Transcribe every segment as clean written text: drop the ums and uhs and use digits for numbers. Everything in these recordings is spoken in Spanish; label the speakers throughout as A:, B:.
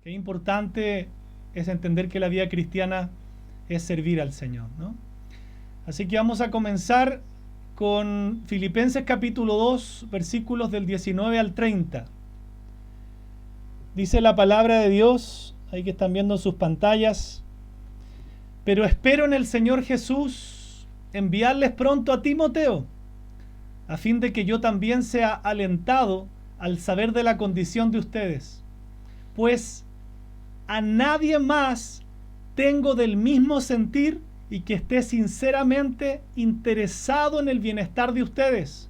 A: Qué importante es entender que la vida cristiana es servir al Señor, ¿no? Así que vamos a comenzar con Filipenses capítulo 2, versículos del 19 al 30. Dice la palabra de Dios, ahí que están viendo en sus pantallas: pero espero en el Señor Jesús enviarles pronto a Timoteo, a fin de que yo también sea alentado al saber de la condición de ustedes. Pues a nadie más tengo del mismo sentir y que esté sinceramente interesado en el bienestar de ustedes,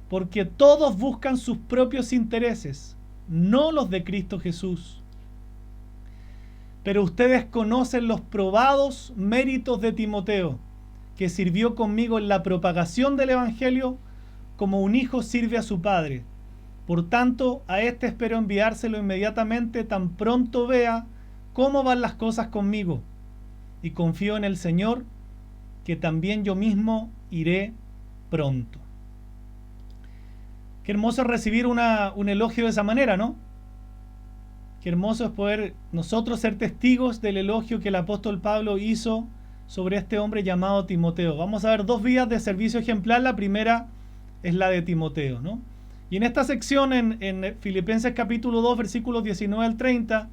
A: porque todos buscan sus propios intereses, no los de Cristo Jesús. Pero ustedes conocen los probados méritos de Timoteo, que sirvió conmigo en la propagación del Evangelio como un hijo sirve a su padre. Por tanto, a este espero enviárselo inmediatamente tan pronto vea cómo van las cosas conmigo. Y confío en el Señor, que también yo mismo iré pronto. Qué hermoso es recibir un elogio de esa manera, ¿no? Qué hermoso es poder nosotros ser testigos del elogio que el apóstol Pablo hizo sobre este hombre llamado Timoteo. Vamos a ver dos vías de servicio ejemplar. La primera es la de Timoteo, ¿no? Y en esta sección, en Filipenses capítulo 2, versículos 19 al 30,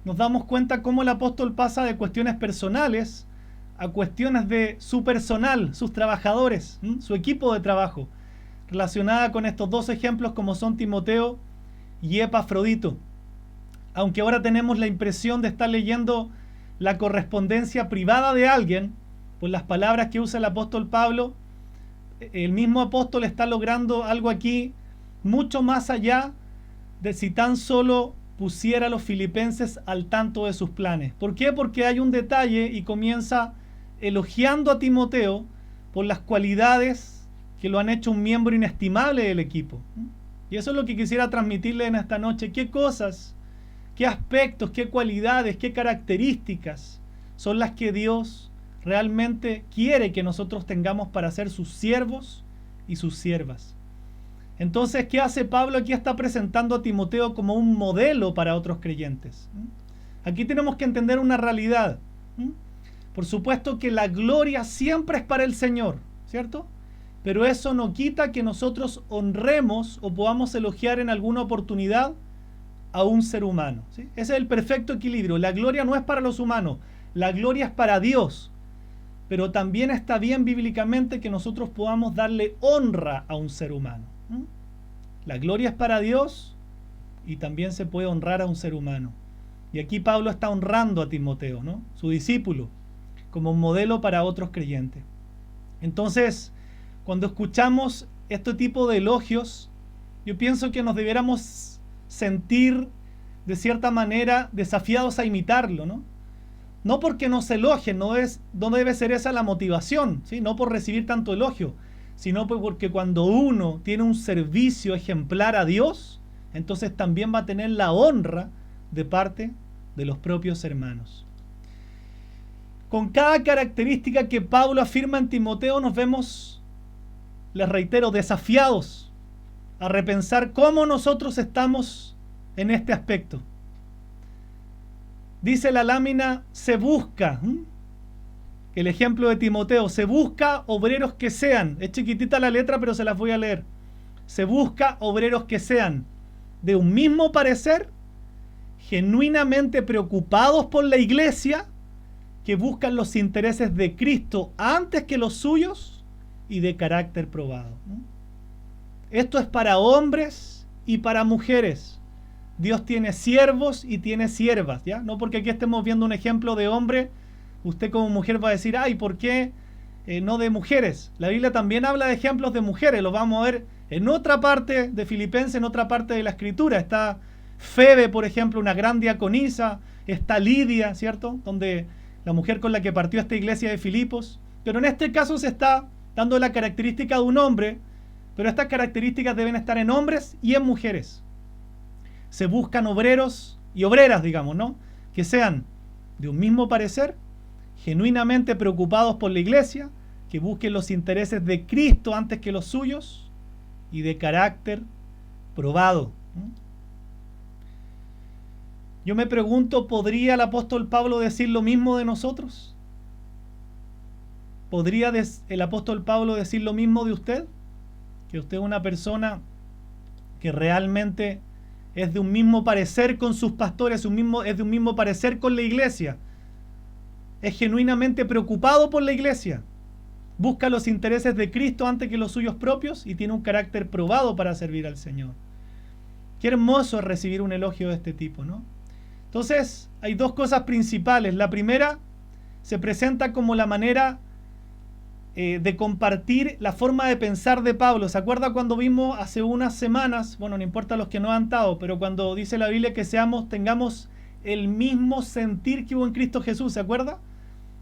A: nos damos cuenta cómo el apóstol pasa de cuestiones personales a cuestiones de su personal, sus trabajadores, su equipo de trabajo, relacionada con estos dos ejemplos como son Timoteo y Epafrodito. Aunque ahora tenemos la impresión de estar leyendo la correspondencia privada de alguien, por las palabras que usa el apóstol Pablo, el mismo apóstol está logrando algo aquí mucho más allá de si tan solo pusiera a los filipenses al tanto de sus planes. ¿Por qué? Porque hay un detalle y comienza elogiando a Timoteo por las cualidades que lo han hecho un miembro inestimable del equipo. Y eso es lo que quisiera transmitirle en esta noche. ¿Qué cosas, qué aspectos, qué cualidades, qué características son las que Dios realmente quiere que nosotros tengamos para ser sus siervos y sus siervas? Entonces, ¿qué hace Pablo? Aquí está presentando a Timoteo como un modelo para otros creyentes. Aquí tenemos que entender una realidad. Por supuesto que la gloria siempre es para el Señor, ¿cierto? Pero eso no quita que nosotros honremos o podamos elogiar en alguna oportunidad a un ser humano, ¿sí? Ese es el perfecto equilibrio. La gloria no es para los humanos, la gloria es para Dios. Pero también está bien bíblicamente que nosotros podamos darle honra a un ser humano. La gloria es para Dios y también se puede honrar a un ser humano. Y aquí Pablo está honrando a Timoteo, ¿no? Su discípulo, como un modelo para otros creyentes. Entonces, cuando escuchamos este tipo de elogios, yo pienso que nos debiéramos sentir de cierta manera desafiados a imitarlo, ¿no? No porque nos elogien, no debe ser esa la motivación, ¿sí? No por recibir tanto elogio, sino porque cuando uno tiene un servicio ejemplar a Dios, entonces también va a tener la honra de parte de los propios hermanos. Con cada característica que Pablo afirma en Timoteo nos vemos, les reitero, desafiados a repensar cómo nosotros estamos en este aspecto. Dice la lámina, se busca, el ejemplo de Timoteo, se busca obreros que sean, es chiquitita la letra pero se las voy a leer, se busca obreros que sean de un mismo parecer, genuinamente preocupados por la iglesia, que buscan los intereses de Cristo antes que los suyos y de carácter probado. Esto es para hombres y para mujeres. Dios tiene siervos y tiene siervas, ¿ya? No porque aquí estemos viendo un ejemplo de hombre, usted como mujer va a decir, ay, ¿por qué no de mujeres? La Biblia también habla de ejemplos de mujeres, lo vamos a ver en otra parte de Filipenses, en otra parte de la Escritura. Está Febe, por ejemplo, una gran diaconisa, está Lidia, ¿cierto? Donde la mujer con la que partió esta iglesia de Filipos. Pero en este caso se está dando la característica de un hombre, pero estas características deben estar en hombres y en mujeres. Se buscan obreros y obreras, digamos, ¿no? Que sean de un mismo parecer, genuinamente preocupados por la iglesia, que busquen los intereses de Cristo antes que los suyos y de carácter probado. Yo me pregunto, ¿podría el apóstol Pablo decir lo mismo de nosotros? ¿Podría el apóstol Pablo decir lo mismo de usted? Que usted es una persona que realmente es de un mismo parecer con sus pastores, es de un mismo parecer con la iglesia. Es genuinamente preocupado por la iglesia. Busca los intereses de Cristo antes que los suyos propios y tiene un carácter probado para servir al Señor. Qué hermoso es recibir un elogio de este tipo, ¿no? Entonces, hay dos cosas principales. La primera se presenta como la manera de compartir la forma de pensar de Pablo. ¿Se acuerda cuando vimos hace unas semanas? Bueno, no importa los que no han estado, pero cuando dice la Biblia que tengamos el mismo sentir que hubo en Cristo Jesús, ¿se acuerda?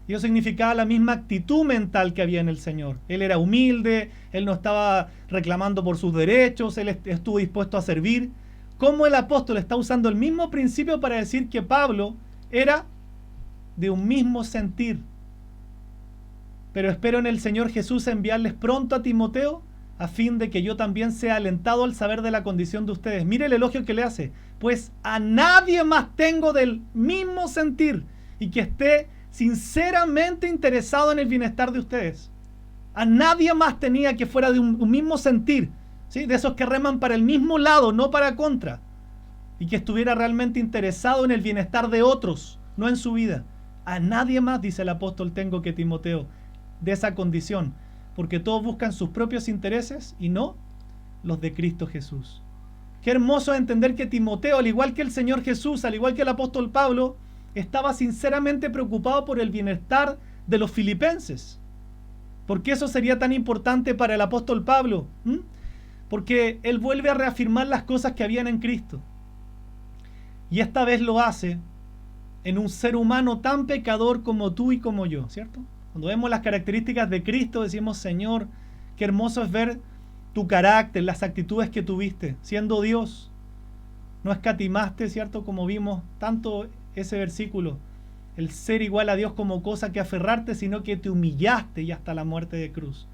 A: Y eso significaba la misma actitud mental que había en el Señor. Él era humilde, él no estaba reclamando por sus derechos, él estuvo dispuesto a servir. ¿Cómo el apóstol está usando el mismo principio para decir que Pablo era de un mismo sentir? Pero espero en el Señor Jesús enviarles pronto a Timoteo a fin de que yo también sea alentado al saber de la condición de ustedes. Mire el elogio que le hace. Pues a nadie más tengo del mismo sentir y que esté sinceramente interesado en el bienestar de ustedes. A nadie más tenía que fuera de un mismo sentir, ¿sí? De esos que reman para el mismo lado, no para contra. Y que estuviera realmente interesado en el bienestar de otros, no en su vida. A nadie más, dice el apóstol, tengo que Timoteo de esa condición, porque todos buscan sus propios intereses y no los de Cristo Jesús. Qué hermoso entender que Timoteo, al igual que el Señor Jesús, al igual que el apóstol Pablo, estaba sinceramente preocupado por el bienestar de los filipenses. ¿Por qué eso sería tan importante para el apóstol Pablo? Porque él vuelve a reafirmar las cosas que habían en Cristo. Y esta vez lo hace en un ser humano tan pecador como tú y como yo, ¿cierto? Cuando vemos las características de Cristo, decimos, Señor, qué hermoso es ver tu carácter, las actitudes que tuviste, siendo Dios. No escatimaste, ¿cierto? Como vimos tanto ese versículo, el ser igual a Dios como cosa que aferrarte, sino que te humillaste y hasta la muerte de cruz.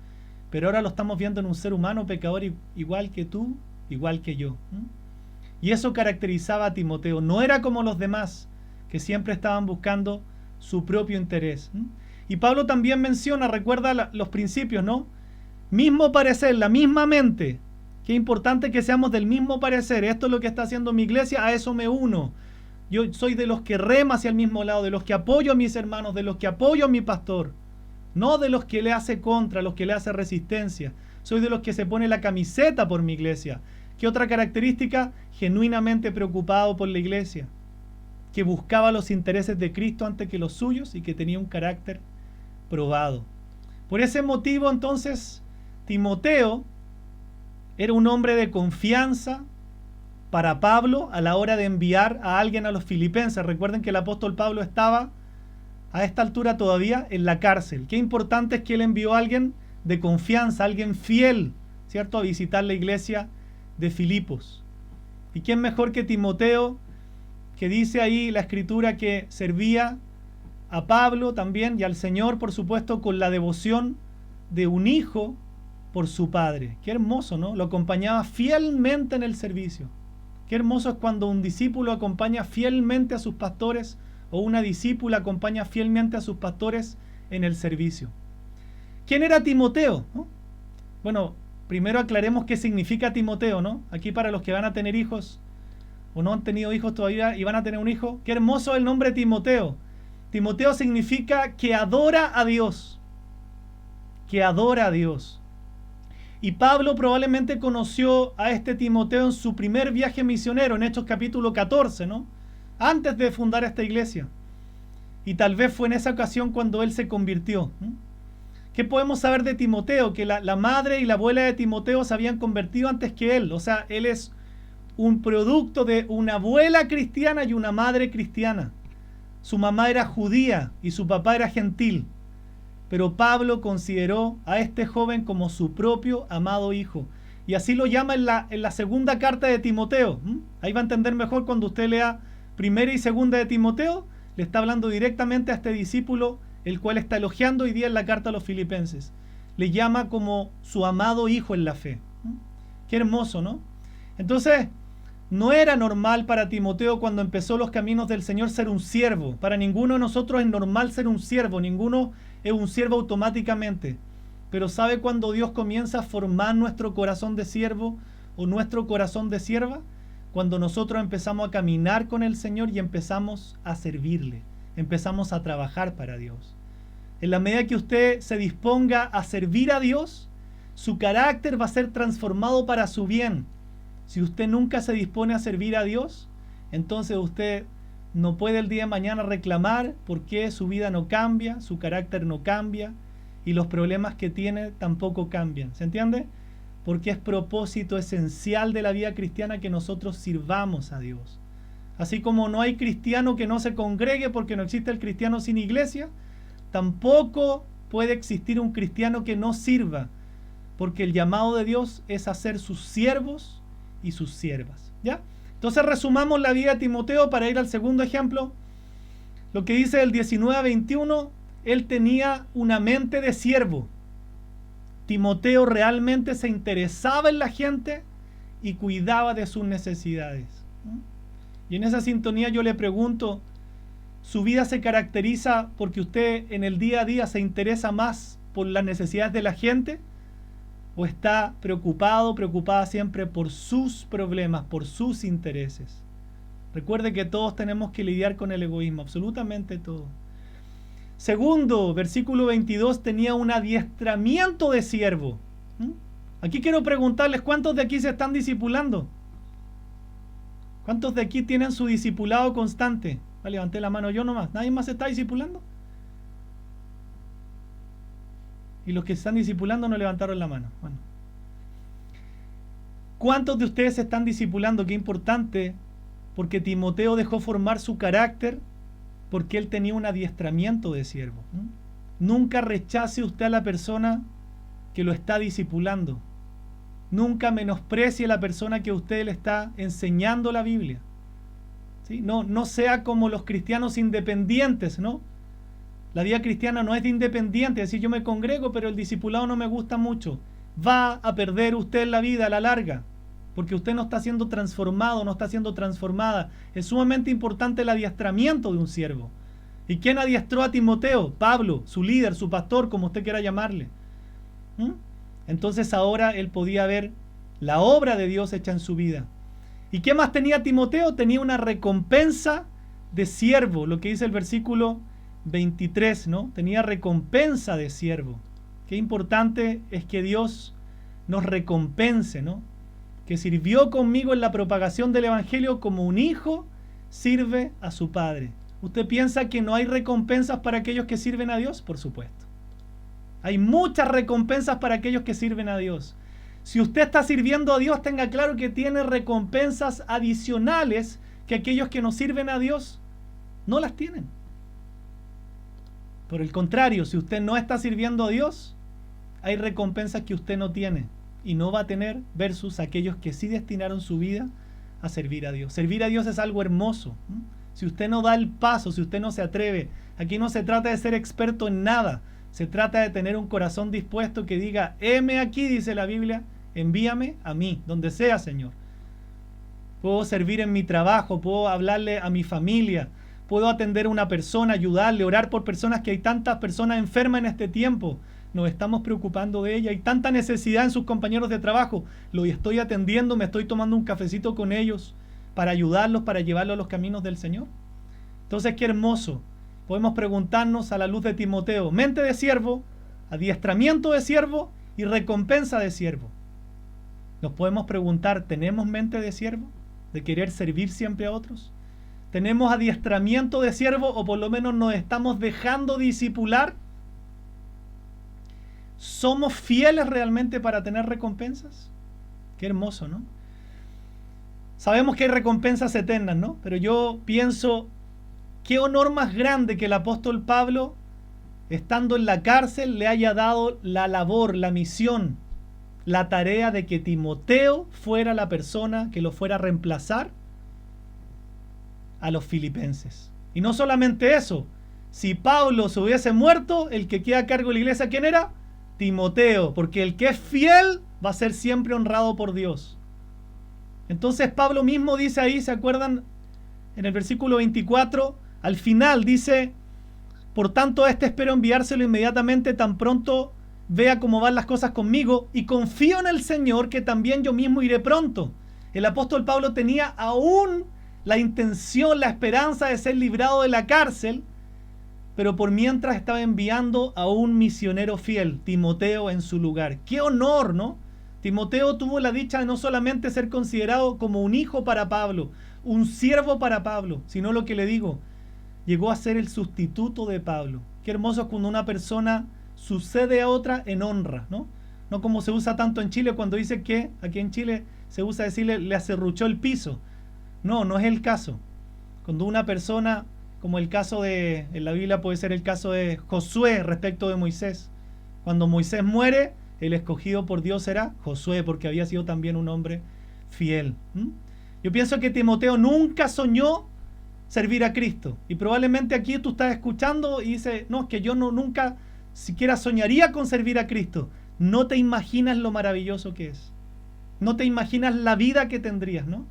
A: Pero ahora lo estamos viendo en un ser humano pecador igual que tú, igual que yo. Y eso caracterizaba a Timoteo. No era como los demás, que siempre estaban buscando su propio interés. Y Pablo también menciona, recuerda los principios, ¿no? Mismo parecer, la misma mente. Qué importante que seamos del mismo parecer. Esto es lo que está haciendo mi iglesia, a eso me uno. Yo soy de los que rema hacia el mismo lado, de los que apoyo a mis hermanos, de los que apoyo a mi pastor. No de los que le hace contra, los que le hace resistencia. Soy de los que se pone la camiseta por mi iglesia. ¿Qué otra característica? Genuinamente preocupado por la iglesia. Que buscaba los intereses de Cristo antes que los suyos y que tenía un carácter probado. Por ese motivo, entonces, Timoteo era un hombre de confianza para Pablo a la hora de enviar a alguien a los filipenses. Recuerden que el apóstol Pablo estaba a esta altura todavía en la cárcel. Qué importante es que él envió a alguien de confianza, a alguien fiel, ¿cierto?, a visitar la iglesia de Filipos. ¿Y quién mejor que Timoteo, que dice ahí la escritura que servía a Pablo también y al Señor, por supuesto, con la devoción de un hijo por su padre? Qué hermoso, ¿no? Lo acompañaba fielmente en el servicio. Qué hermoso es cuando un discípulo acompaña fielmente a sus pastores o una discípula acompaña fielmente a sus pastores en el servicio. ¿Quién era Timoteo? ¿No? Bueno, primero aclaremos qué significa Timoteo, ¿no? Aquí para los que van a tener hijos o no han tenido hijos todavía y van a tener un hijo, qué hermoso el nombre Timoteo. Timoteo significa que adora a Dios. Que adora a Dios. Y Pablo probablemente conoció a este Timoteo en su primer viaje misionero, en Hechos capítulo 14, ¿no? Antes de fundar esta iglesia. Y tal vez fue en esa ocasión cuando él se convirtió. ¿Qué podemos saber de Timoteo? Que la madre y la abuela de Timoteo se habían convertido antes que él. O sea, él es un producto de una abuela cristiana y una madre cristiana. Su mamá era judía y su papá era gentil. Pero Pablo consideró a este joven como su propio amado hijo. Y así lo llama en la segunda carta de Timoteo. Ahí va a entender mejor cuando usted lea primera y segunda de Timoteo. Le está hablando directamente a este discípulo, el cual está elogiando hoy día en la carta a los filipenses. Le llama como su amado hijo en la fe. Qué hermoso, ¿no? Entonces, No era normal para Timoteo cuando empezó los caminos del Señor ser un siervo. Para ninguno de nosotros es normal ser un siervo. Ninguno es un siervo automáticamente. Pero ¿sabe cuando Dios comienza a formar nuestro corazón de siervo o nuestro corazón de sierva? Cuando nosotros empezamos a caminar con el Señor y empezamos a servirle. Empezamos a trabajar para Dios. En la medida que usted se disponga a servir a Dios, su carácter va a ser transformado para su bien. Si usted nunca se dispone a servir a Dios, entonces usted no puede el día de mañana reclamar por qué su vida no cambia, su carácter no cambia y los problemas que tiene tampoco cambian. ¿Se entiende? Porque es propósito esencial de la vida cristiana que nosotros sirvamos a Dios. Así como no hay cristiano que no se congregue porque no existe el cristiano sin iglesia, tampoco puede existir un cristiano que no sirva, porque el llamado de Dios es a ser sus siervos y sus siervas. ¿Ya? Entonces resumamos la vida de Timoteo para ir al segundo ejemplo. Lo que dice del 19 a 21, él tenía una mente de siervo. Timoteo realmente se interesaba en la gente y cuidaba de sus necesidades. Y en esa sintonía yo le pregunto, ¿su vida se caracteriza porque usted en el día a día se interesa más por las necesidades de la gente? ¿O está preocupada siempre por sus problemas, por sus intereses? Recuerde que todos tenemos que lidiar con el egoísmo, absolutamente todos. Segundo, versículo 22, tenía un adiestramiento de siervo. Aquí quiero preguntarles, ¿cuántos de aquí se están discipulando? ¿Cuántos de aquí tienen su discipulado constante? Levanté la mano yo nomás. ¿Nadie más se está discipulando? Y los que se están discipulando no levantaron la mano. Bueno. ¿Cuántos de ustedes se están discipulando? Qué importante, porque Timoteo dejó formar su carácter porque él tenía un adiestramiento de siervo. Nunca rechace usted a la persona que lo está discipulando. Nunca menosprecie a la persona que usted le está enseñando la Biblia. ¿Sí? No sea como los cristianos independientes, ¿no? La vida cristiana no es de independiente, es decir, yo me congrego, pero el discipulado no me gusta mucho. Va a perder usted la vida a la larga, porque usted no está siendo transformado, no está siendo transformada. Es sumamente importante el adiestramiento de un siervo. ¿Y quién adiestró a Timoteo? Pablo, su líder, su pastor, como usted quiera llamarle. Entonces ahora él podía ver la obra de Dios hecha en su vida. ¿Y qué más tenía Timoteo? Tenía una recompensa de siervo, lo que dice el versículo 23, ¿no? Tenía recompensa de siervo. Qué importante es que Dios nos recompense, ¿no? Que sirvió conmigo en la propagación del evangelio como un hijo sirve a su padre. ¿Usted piensa que no hay recompensas para aquellos que sirven a Dios? Por supuesto. Hay muchas recompensas para aquellos que sirven a Dios. Si usted está sirviendo a Dios, tenga claro que tiene recompensas adicionales que aquellos que no sirven a Dios no las tienen. Por el contrario, si usted no está sirviendo a Dios, hay recompensas que usted no tiene y no va a tener versus aquellos que sí destinaron su vida a servir a Dios. Servir a Dios es algo hermoso. Si usted no da el paso, si usted no se atreve, aquí no se trata de ser experto en nada, se trata de tener un corazón dispuesto que diga, heme aquí, dice la Biblia, envíame a mí, donde sea, Señor. Puedo servir en mi trabajo, puedo hablarle a mi familia, puedo atender a una persona, ayudarle, orar por personas, que hay tantas personas enfermas en este tiempo. Nos estamos preocupando de ella. Hay tanta necesidad en sus compañeros de trabajo. Los estoy atendiendo, me estoy tomando un cafecito con ellos para ayudarlos, para llevarlos a los caminos del Señor. Entonces, qué hermoso. Podemos preguntarnos a la luz de Timoteo, mente de siervo, adiestramiento de siervo y recompensa de siervo. Nos podemos preguntar, ¿tenemos mente de siervo? ¿De querer servir siempre a otros? ¿Tenemos adiestramiento de siervo o por lo menos nos estamos dejando discipular? ¿Somos fieles realmente para tener recompensas? Qué hermoso, ¿no? Sabemos que hay recompensas eternas, ¿no? Pero yo pienso, qué honor más grande que el apóstol Pablo, estando en la cárcel, le haya dado la labor, la misión, la tarea de que Timoteo fuera la persona que lo fuera a reemplazar a los filipenses. Y no solamente eso, si Pablo se hubiese muerto, el que queda a cargo de la iglesia, ¿quién era? Timoteo, porque el que es fiel va a ser siempre honrado por Dios. Entonces Pablo mismo dice ahí, ¿se acuerdan? En el versículo 24, al final dice: por tanto, a este espero enviárselo inmediatamente, tan pronto vea cómo van las cosas conmigo, y confío en el Señor que también yo mismo iré pronto. El apóstol Pablo tenía aún la intención, la esperanza de ser librado de la cárcel, pero por mientras estaba enviando a un misionero fiel, Timoteo, en su lugar. ¡Qué honor!, ¿no? Timoteo tuvo la dicha de no solamente ser considerado como un hijo para Pablo, un siervo para Pablo, sino lo que le digo, llegó a ser el sustituto de Pablo. Qué hermoso es cuando una persona sucede a otra en honra, ¿no? No como se usa tanto en Chile cuando dice que aquí en Chile se usa decirle le acerruchó el piso. No, no es el caso. Cuando una persona, como el caso de, en la Biblia puede ser el caso de Josué respecto de Moisés. Cuando Moisés muere, el escogido por Dios era Josué, porque había sido también un hombre fiel. Yo pienso que Timoteo nunca soñó servir a Cristo. Y probablemente aquí tú estás escuchando y dices: no, es que yo nunca siquiera soñaría con servir a Cristo. No te imaginas lo maravilloso que es. No te imaginas la vida que tendrías, ¿no?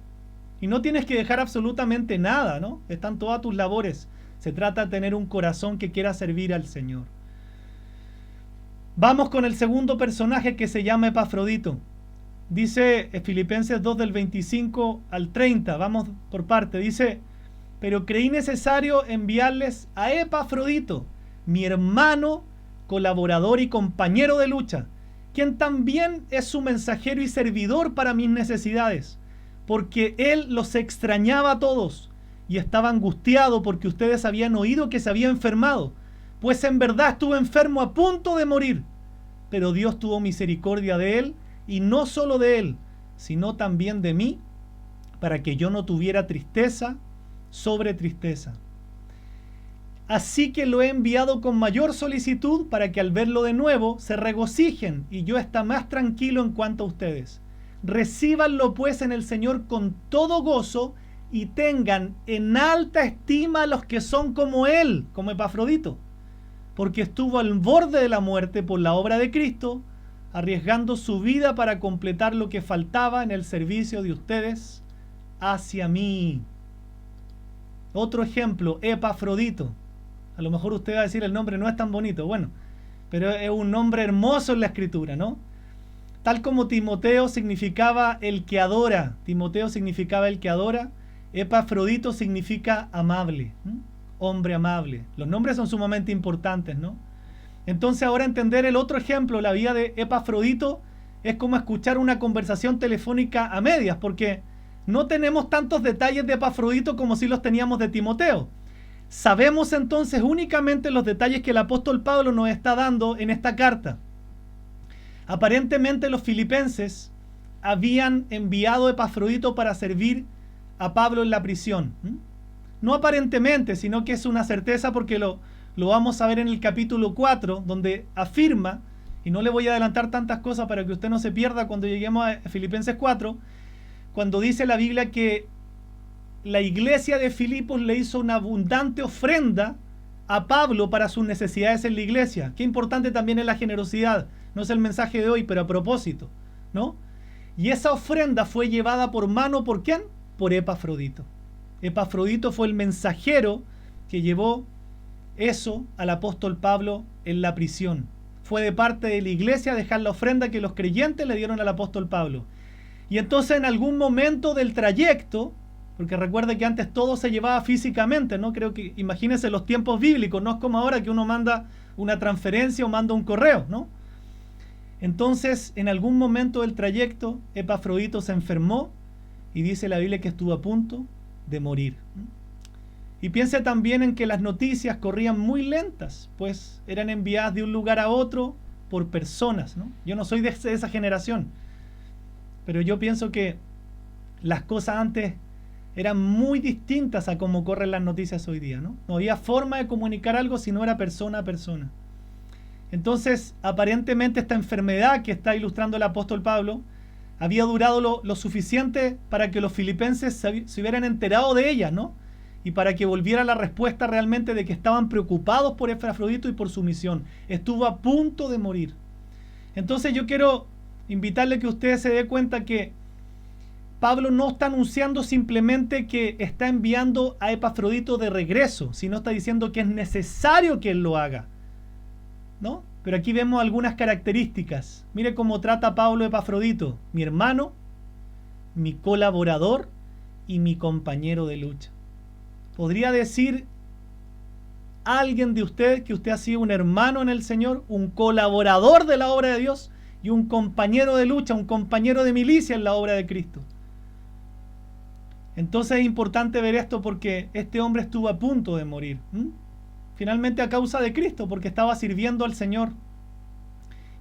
A: Y no tienes que dejar absolutamente nada, ¿no? Están todas tus labores. Se trata de tener un corazón que quiera servir al Señor. Vamos con el segundo personaje, que se llama Epafrodito. Dice Filipenses 2 del 25 al 30. Vamos por parte. Dice: pero creí necesario enviarles a Epafrodito, mi hermano, colaborador y compañero de lucha, quien también es su mensajero y servidor para mis necesidades, porque él los extrañaba a todos y estaba angustiado porque ustedes habían oído que se había enfermado, pues en verdad estuvo enfermo a punto de morir. Pero Dios tuvo misericordia de él, y no solo de él, sino también de mí, para que yo no tuviera tristeza sobre tristeza. Así que lo he enviado con mayor solicitud, para que al verlo de nuevo se regocijen y yo esté más tranquilo en cuanto a ustedes. Recíbanlo pues en el Señor con todo gozo y tengan en alta estima a los que son como él, como Epafrodito, porque estuvo al borde de la muerte por la obra de Cristo, arriesgando su vida para completar lo que faltaba en el servicio de ustedes hacia mí. Otro ejemplo, Epafrodito. A lo mejor usted va a decir: el nombre no es tan bonito. Bueno, pero es un nombre hermoso en la Escritura, ¿no? Tal como Timoteo significaba el que adora. Timoteo significaba el que adora. Epafrodito significa amable, hombre amable. Los nombres son sumamente importantes, ¿no? Entonces, ahora entender el otro ejemplo, la vida de Epafrodito, es como escuchar una conversación telefónica a medias, porque no tenemos tantos detalles de Epafrodito como si los teníamos de Timoteo. Sabemos entonces únicamente los detalles que el apóstol Pablo nos está dando en esta carta. Aparentemente los filipenses habían enviado a Epafrodito para servir a Pablo en la prisión. No aparentemente, sino que es una certeza, porque lo vamos a ver en el capítulo 4, donde afirma, y no le voy a adelantar tantas cosas para que usted no se pierda cuando lleguemos a Filipenses 4, cuando dice la Biblia que la iglesia de Filipos le hizo una abundante ofrenda a Pablo para sus necesidades en la iglesia. Qué importante también es la generosidad. No es el mensaje de hoy, pero a propósito, ¿no? Y esa ofrenda fue llevada por mano, ¿por quién? Por Epafrodito. Epafrodito fue el mensajero que llevó eso al apóstol Pablo en la prisión. Fue de parte de la iglesia dejar la ofrenda que los creyentes le dieron al apóstol Pablo. Y entonces, en algún momento del trayecto, porque recuerde que antes todo se llevaba físicamente, ¿no? Creo que, imagínense los tiempos bíblicos, no es como ahora que uno manda una transferencia o manda un correo, ¿no? Entonces, en algún momento del trayecto, Epafrodito se enfermó y dice la Biblia que estuvo a punto de morir. Y piense también en que las noticias corrían muy lentas, pues eran enviadas de un lugar a otro por personas, ¿no? Yo no soy de esa generación, pero yo pienso que las cosas antes eran muy distintas a cómo corren las noticias hoy día, ¿no? No había forma de comunicar algo si no era persona a persona. Entonces, aparentemente esta enfermedad que está ilustrando el apóstol Pablo había durado lo suficiente para que los filipenses se hubieran enterado de ella, ¿no? Y para que volviera la respuesta realmente de que estaban preocupados por Epafrodito y por su misión. Estuvo a punto de morir. Entonces yo quiero invitarle a que usted se dé cuenta que Pablo no está anunciando simplemente que está enviando a Epafrodito de regreso, sino está diciendo que es necesario que él lo haga, ¿no? Pero aquí vemos algunas características. Mire cómo trata Pablo a Epafrodito: mi hermano, mi colaborador y mi compañero de lucha. ¿Podría decir alguien de usted que usted ha sido un hermano en el Señor, un colaborador de la obra de Dios y un compañero de lucha, un compañero de milicia en la obra de Cristo? Entonces es importante ver esto, porque este hombre estuvo a punto de morir. Finalmente a causa de Cristo, porque estaba sirviendo al Señor.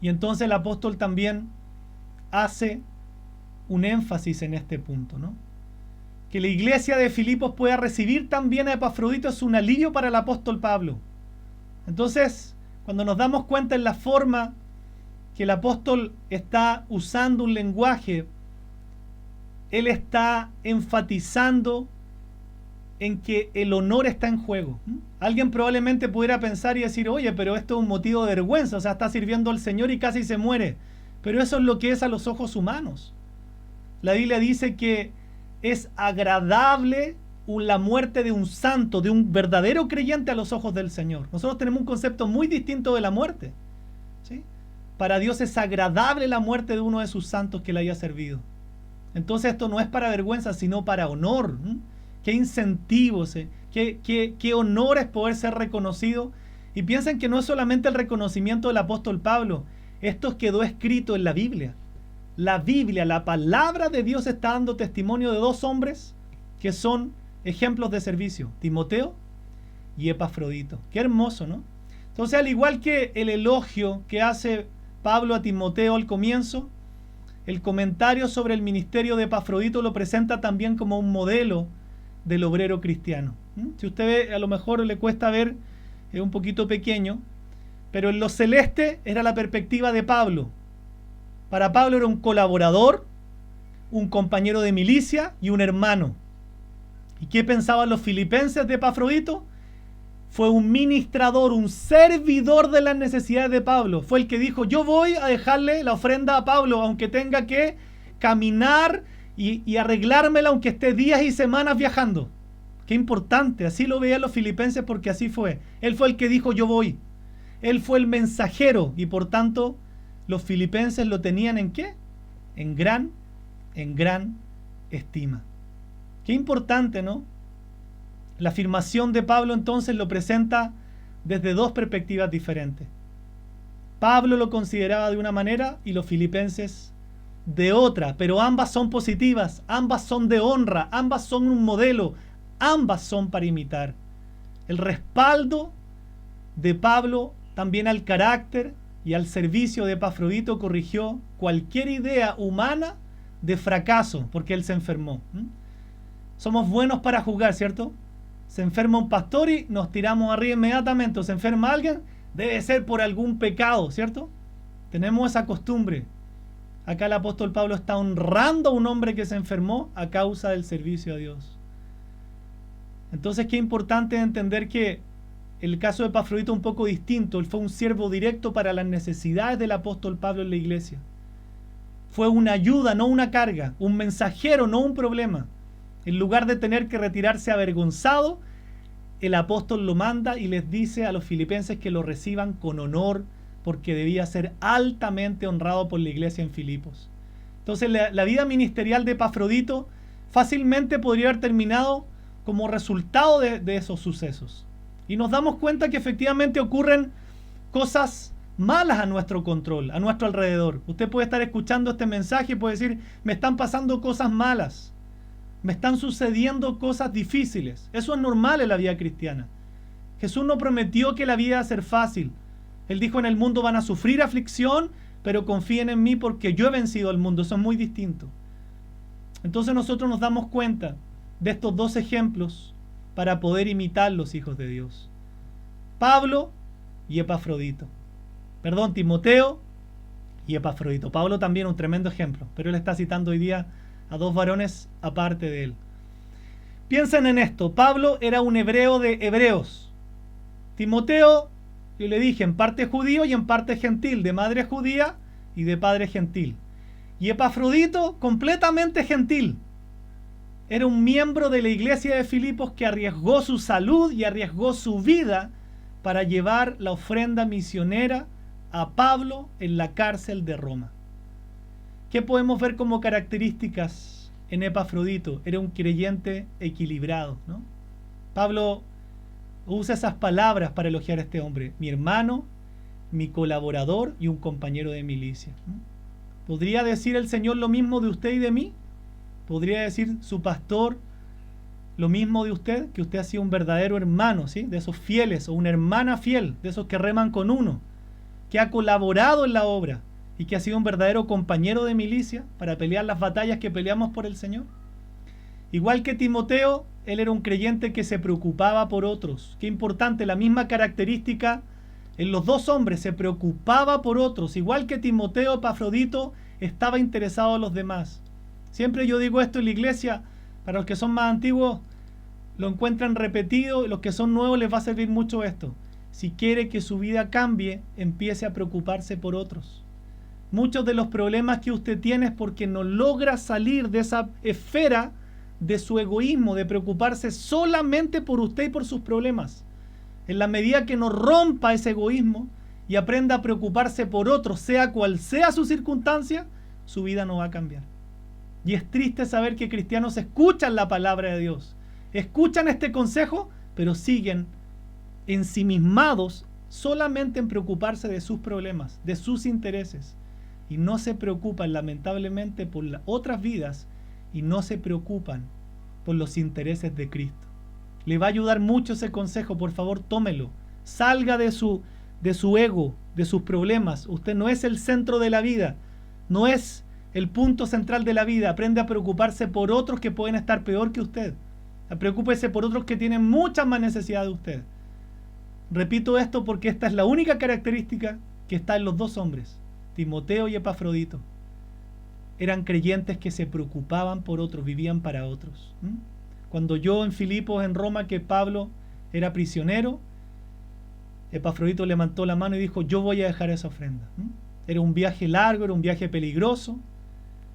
A: Y entonces el apóstol también hace un énfasis en este punto, ¿no? Que la iglesia de Filipos pueda recibir también a Epafrodito es un alivio para el apóstol Pablo. Entonces, cuando nos damos cuenta en la forma que el apóstol está usando un lenguaje, él está enfatizando en que el honor está en juego. Alguien probablemente pudiera pensar y decir: oye, pero esto es un motivo de vergüenza, o sea, está sirviendo al Señor y casi se muere. Pero eso es lo que es a los ojos humanos. La Biblia dice que es agradable la muerte de un santo, de un verdadero creyente a los ojos del Señor. Nosotros tenemos un concepto muy distinto de la muerte, ¿sí? Para Dios es agradable la muerte de uno de sus santos que le haya servido. Entonces esto no es para vergüenza, sino para honor. Qué incentivos, qué honor es poder ser reconocido. Y piensen que no es solamente el reconocimiento del apóstol Pablo, esto quedó escrito en la Biblia. La Biblia, la palabra de Dios, está dando testimonio de dos hombres que son ejemplos de servicio: Timoteo y Epafrodito. Qué hermoso, ¿no? Entonces, al igual que el elogio que hace Pablo a Timoteo al comienzo, el comentario sobre el ministerio de Epafrodito lo presenta también como un modelo del obrero cristiano. Si usted ve, a lo mejor le cuesta ver, es un poquito pequeño, pero en lo celeste era la perspectiva de Pablo. Para Pablo era un colaborador, un compañero de milicia y un hermano. ¿Y qué pensaban los filipenses de Epafrodito? Fue un ministrador, un servidor de las necesidades de Pablo. Fue el que dijo: yo voy a dejarle la ofrenda a Pablo, aunque tenga que caminar y arreglármela, aunque esté días y semanas viajando. Qué importante, así lo veían los filipenses, porque así fue. Él fue el que dijo: yo voy. Él fue el mensajero, y por tanto los filipenses lo tenían ¿en qué? En gran estima. Qué importante, ¿no? La afirmación de Pablo entonces lo presenta desde dos perspectivas diferentes. Pablo lo consideraba de una manera y los filipenses de otra, pero ambas son positivas, ambas son de honra, ambas son un modelo, ambas son para imitar. El respaldo de Pablo también al carácter y al servicio de Epafrodito corrigió cualquier idea humana de fracaso, porque él se enfermó. Somos buenos para jugar, ¿cierto? Se enferma un pastor y nos tiramos arriba inmediatamente. O se enferma alguien, debe ser por algún pecado, ¿cierto? Tenemos esa costumbre. Acá el apóstol Pablo está honrando a un hombre que se enfermó a causa del servicio a Dios. Entonces, qué importante entender que el caso de Epafrodito es un poco distinto. Él fue un siervo directo para las necesidades del apóstol Pablo en la iglesia. Fue una ayuda, no una carga. Un mensajero, no un problema. En lugar de tener que retirarse avergonzado, el apóstol lo manda y les dice a los filipenses que lo reciban con honor, porque debía ser altamente honrado por la iglesia en Filipos. Entonces la vida ministerial de Epafrodito fácilmente podría haber terminado como resultado de esos sucesos. Y nos damos cuenta que efectivamente ocurren cosas malas a nuestro control, a nuestro alrededor. Usted puede estar escuchando este mensaje y puede decir: me están pasando cosas malas, me están sucediendo cosas difíciles. Eso es normal en la vida cristiana. Jesús no prometió que la vida iba a ser fácil. Él dijo: en el mundo van a sufrir aflicción, pero confíen en mí porque yo he vencido al mundo. Eso es muy distinto. Entonces nosotros nos damos cuenta de estos dos ejemplos para poder imitar los hijos de Dios: Pablo y Epafrodito. Perdón, Timoteo y Epafrodito. Pablo también un tremendo ejemplo, pero él está citando hoy día a dos varones aparte de él. Piensen en esto: Pablo era un hebreo de hebreos. Timoteo, yo le dije, en parte judío y en parte gentil, de madre judía y de padre gentil. Y Epafrodito, completamente gentil. era un miembro de la iglesia de Filipos que arriesgó su salud y arriesgó su vida para llevar la ofrenda misionera a Pablo en la cárcel de Roma. ¿Qué podemos ver como características en Epafrodito? Era un creyente equilibrado, ¿no? Pablo usa esas palabras para elogiar a este hombre: mi hermano, mi colaborador y un compañero de milicia. ¿Podría decir el Señor lo mismo de usted y de mí? ¿Podría decir su pastor lo mismo de usted? Que usted ha sido un verdadero hermano, ¿sí? De esos fieles, o una hermana fiel, de esos que reman con uno, que ha colaborado en la obra y que ha sido un verdadero compañero de milicia para pelear las batallas que peleamos por el Señor. Igual que Timoteo, él era un creyente que se preocupaba por otros. Qué importante, la misma característica en los dos hombres: se preocupaba por otros. Igual que Timoteo, Epafrodito estaba interesado en los demás. Siempre yo digo esto en la iglesia, para los que son más antiguos lo encuentran repetido, y los que son nuevos les va a servir mucho esto. Si quiere que su vida cambie, empiece a preocuparse por otros. Muchos de los problemas que usted tiene es porque no logra salir de esa esfera de su egoísmo, de preocuparse solamente por usted y por sus problemas. En la medida que no rompa ese egoísmo y aprenda a preocuparse por otros, sea cual sea su circunstancia, su vida no va a cambiar. Y es triste saber que cristianos escuchan la palabra de Dios, escuchan este consejo, pero siguen ensimismados solamente en preocuparse de sus problemas, de sus intereses, y no se preocupan lamentablemente por las otras vidas, y no se preocupan por los intereses de Cristo. Le va a ayudar mucho ese consejo, por favor tómelo. Salga de su ego, de sus problemas. Usted no es el centro de la vida, no es el punto central de la vida. Aprende a preocuparse por otros que pueden estar peor que usted. Preocúpese por otros que tienen mucha más necesidad de usted. Repito esto porque esta es la única característica que está en los dos hombres, Timoteo y Epafrodito. Eran creyentes que se preocupaban por otros, vivían para otros. Cuando yo en Filipos, en Roma, que Pablo era prisionero, Epafrodito levantó la mano y dijo: yo voy a dejar esa ofrenda. Era un viaje largo, era un viaje peligroso,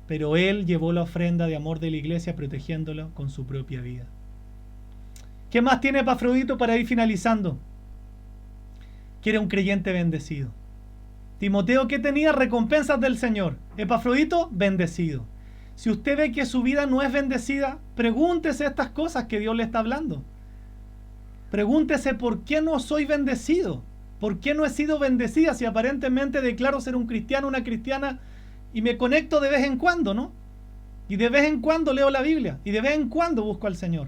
A: pero él llevó la ofrenda de amor de la iglesia, protegiéndola con su propia vida. ¿Qué más tiene Epafrodito para ir finalizando? Que era un creyente bendecido. Timoteo, ¿qué tenía? Recompensas del Señor. Epafrodito, bendecido. Si usted ve que su vida no es bendecida, pregúntese estas cosas que Dios le está hablando. Pregúntese: ¿por qué no soy bendecido? ¿Por qué no he sido bendecida si aparentemente declaro ser un cristiano, una cristiana, y me conecto de vez en cuando, ¿no? Y de vez en cuando leo la Biblia, y de vez en cuando busco al Señor.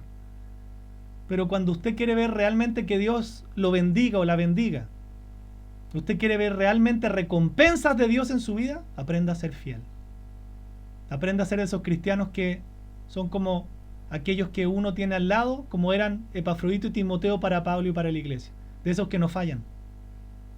A: Pero cuando usted quiere ver realmente que Dios lo bendiga o la bendiga, usted quiere ver realmente recompensas de Dios en su vida, aprenda a ser fiel. Aprenda a ser esos cristianos que son como aquellos que uno tiene al lado, como eran Epafrodito y Timoteo para Pablo y para la iglesia. De esos que no fallan.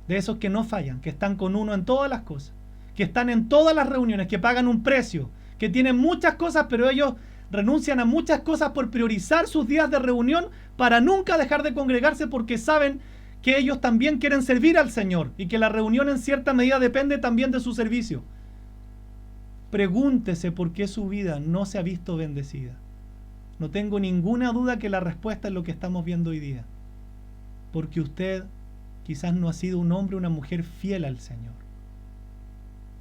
A: De esos que no fallan, que están con uno en todas las cosas, que están en todas las reuniones, que pagan un precio, que tienen muchas cosas, pero ellos renuncian a muchas cosas por priorizar sus días de reunión para nunca dejar de congregarse, porque saben que ellos también quieren servir al Señor y que la reunión en cierta medida depende también de su servicio. Pregúntese por qué su vida no se ha visto bendecida. No tengo ninguna duda que la respuesta es lo que estamos viendo hoy día. Porque usted quizás no ha sido un hombre o una mujer fiel al Señor.